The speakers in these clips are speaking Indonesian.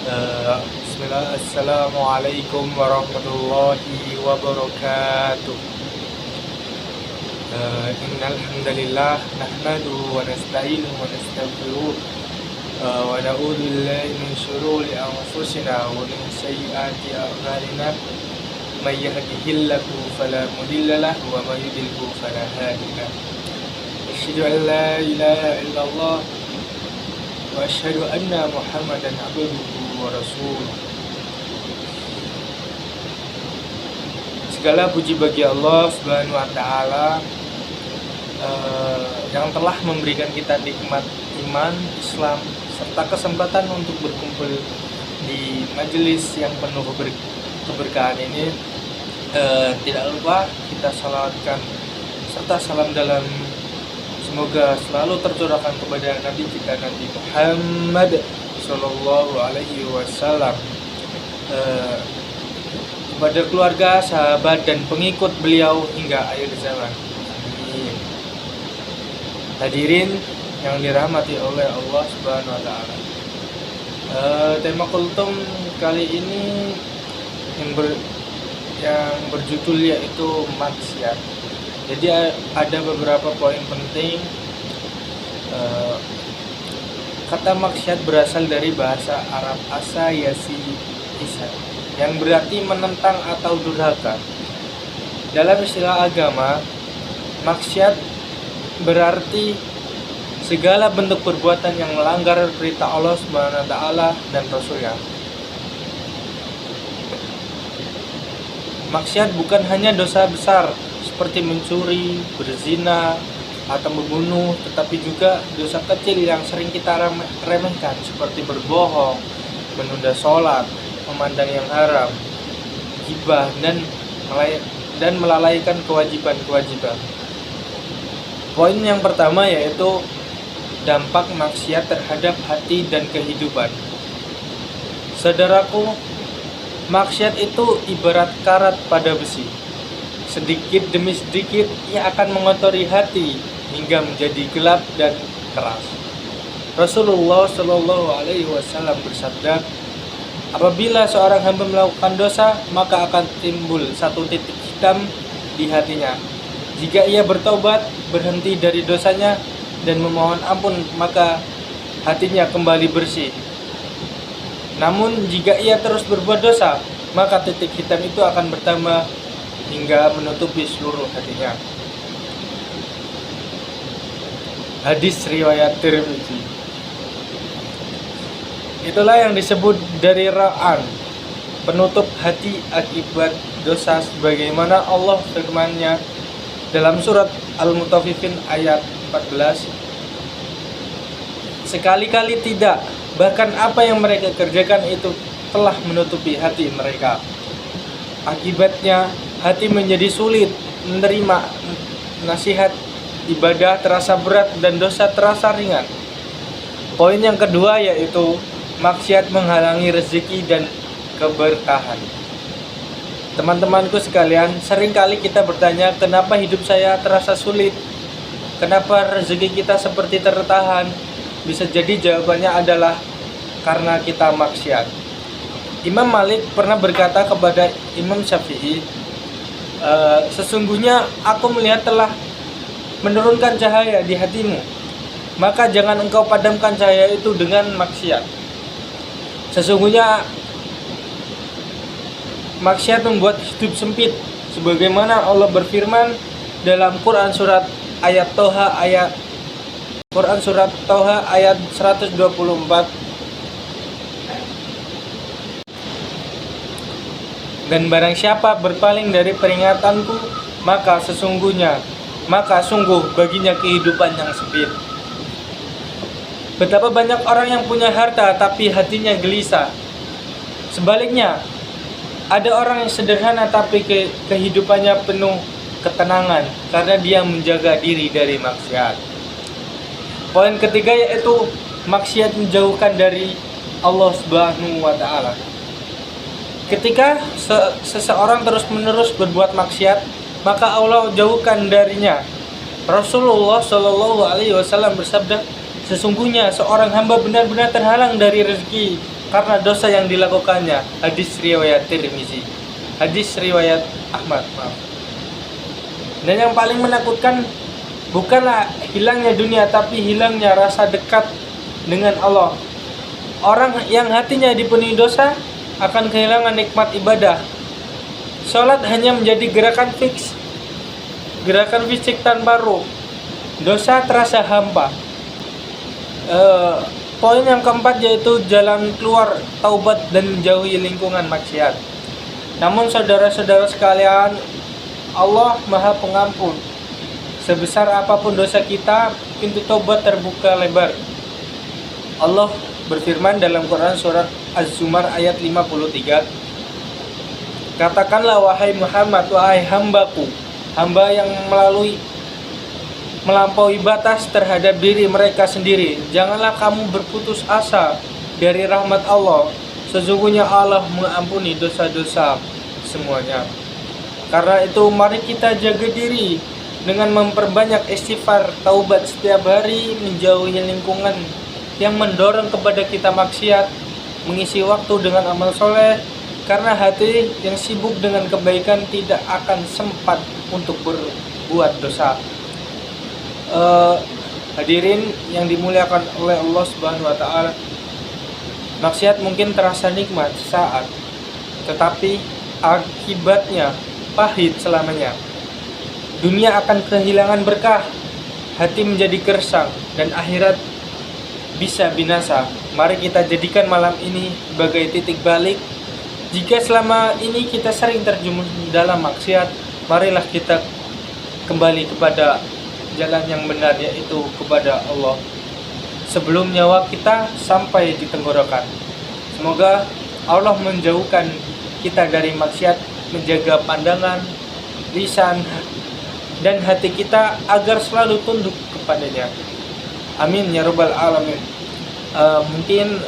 Bismillah, Assalamualaikum warahmatullahi wabarakatuh. Innal hamdalillah nahmaduhu wa nasta'inuhu wa nastaghfiruh wa na'udzu billahi min shururi anfusina wa min sayyiati a'malina. May yahdihillahu fala mudilla lahu wa may yudlilhu fala hadiya lahu. Asyhadu an la ilaha illallah wa asyhadu anna Muhammadan abduhu wa rasuluh. Segala puji bagi Allah Subhanahu wa taala yang telah memberikan kita nikmat iman, Islam serta kesempatan untuk berkumpul di majelis yang penuh keberkahan ini. Tidak lupa kita salawatkan serta salam dalam semoga selalu tercurahkan kepada Nabi kita Nabi Muhammad Sallallahu Alaihi Wasallam, kepada keluarga, sahabat dan pengikut beliau hingga akhir zaman. Amin. Hadirin yang dirahmati oleh Allah Subhanahu Wa Taala. Tema kultum kali ini yang berjudul yaitu maksiat. Jadi ada beberapa poin penting. Kata maksiat berasal dari bahasa Arab asa yasi isa, yang berarti menentang atau durhaka. Dalam istilah agama, maksiat berarti segala bentuk perbuatan yang melanggar perintah Allah Subhanahu wa taala dan Rasulnya. Maksiat bukan hanya dosa besar seperti mencuri, berzina, atau membunuh, tetapi juga dosa kecil yang sering kita remehkan seperti berbohong, menunda sholat, memandang yang haram, gibah, dan melalaikan kewajiban-kewajiban. Poin yang pertama yaitu dampak maksiat terhadap hati dan kehidupan. Saudaraku, maksiat itu ibarat karat pada besi. Sedikit demi sedikit ia akan mengotori hati hingga menjadi gelap dan keras. Rasulullah Shallallahu Alaihi Wasallam bersabda, apabila seorang hamba melakukan dosa, maka akan timbul satu titik hitam di hatinya. Jika ia bertobat, berhenti dari dosanya, dan memohon ampun, maka hatinya kembali bersih. Namun jika ia terus berbuat dosa, maka titik hitam itu akan bertambah hingga menutupi seluruh hatinya. Hadis riwayat Tirmidzi. Itulah yang disebut dari ra'an, penutup hati akibat dosa, sebagaimana Allah firman-Nya dalam surat Al-Mutaffifin ayat 14. Sekali-kali tidak, bahkan apa yang mereka kerjakan itu telah menutupi hati mereka. Akibatnya hati menjadi sulit menerima nasihat, ibadah terasa berat dan dosa terasa ringan. Poin yang kedua yaitu maksiat menghalangi rezeki dan keberkahan. Teman-temanku sekalian, seringkali kita bertanya, kenapa hidup saya terasa sulit? Kenapa rezeki kita seperti tertahan? Bisa jadi jawabannya adalah karena kita maksiat. Imam Malik pernah berkata kepada Imam Syafi'i, sesungguhnya aku melihat telah menurunkan cahaya di hatimu, maka jangan engkau padamkan cahaya itu dengan maksiat. Sesungguhnya maksiat membuat hidup sempit, sebagaimana Allah berfirman dalam Quran surat Toha ayat 124. Dan barang siapa berpaling dari peringatanku, maka sungguh baginya kehidupan yang sempit. Betapa banyak orang yang punya harta tapi hatinya gelisah. Sebaliknya, ada orang yang sederhana tapi kehidupannya penuh ketenangan karena dia menjaga diri dari maksiat. Poin ketiga yaitu maksiat menjauhkan dari Allah Subhanahu wa taala. Ketika seseorang terus-menerus berbuat maksiat, maka Allah jauhkan darinya. Rasulullah Shallallahu Alaihi Wasallam bersabda, sesungguhnya seorang hamba benar-benar terhalang dari rezeki karena dosa yang dilakukannya. Hadis riwayat Tirmizi. Hadis riwayat Ahmad, maaf. Dan yang paling menakutkan bukanlah hilangnya dunia, tapi hilangnya rasa dekat dengan Allah. Orang yang hatinya dipenuhi dosa akan kehilangan nikmat ibadah. Sholat hanya menjadi gerakan fisik tanpa ruh. Dosa terasa hampa. Poin yang keempat yaitu jalan keluar taubat dan menjauhi lingkungan maksiat. Namun saudara-saudara sekalian, Allah Maha Pengampun. Sebesar apapun dosa kita, pintu taubat terbuka lebar. Allah berfirman dalam Quran surat Az-Zumar ayat 53, katakanlah wahai Muhammad, wahai hambaku, hamba yang melampaui batas terhadap diri mereka sendiri, janganlah kamu berputus asa dari rahmat Allah. Sesungguhnya Allah mengampuni dosa-dosa semuanya. Karena itu mari kita jaga diri dengan memperbanyak istighfar, taubat setiap hari, menjauhi lingkungan yang mendorong kepada kita maksiat, mengisi waktu dengan amal soleh, karena hati yang sibuk dengan kebaikan tidak akan sempat untuk berbuat dosa. Hadirin yang dimuliakan oleh Allah Subhanahu wa taala, maksiat mungkin terasa nikmat sesaat, tetapi akibatnya pahit selamanya. Dunia akan kehilangan berkah, hati menjadi gersang, dan akhirat bisa binasa. Mari kita jadikan malam ini sebagai titik balik. Jika selama ini kita sering terjerumus dalam maksiat, marilah kita kembali kepada jalan yang benar, yaitu kepada Allah, sebelum nyawa kita sampai di tenggorokan. Semoga Allah menjauhkan kita dari maksiat, menjaga pandangan, lisan, dan hati kita agar selalu tunduk kepadanya. Amin ya rabbal alamin. Mungkin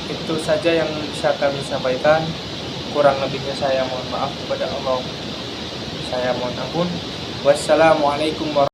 itu saja yang bisa kami sampaikan. Kurang lebihnya saya mohon maaf kepada Allah. Saya mohon ampun. Wassalamualaikum warahmatullahi wabarakatuh.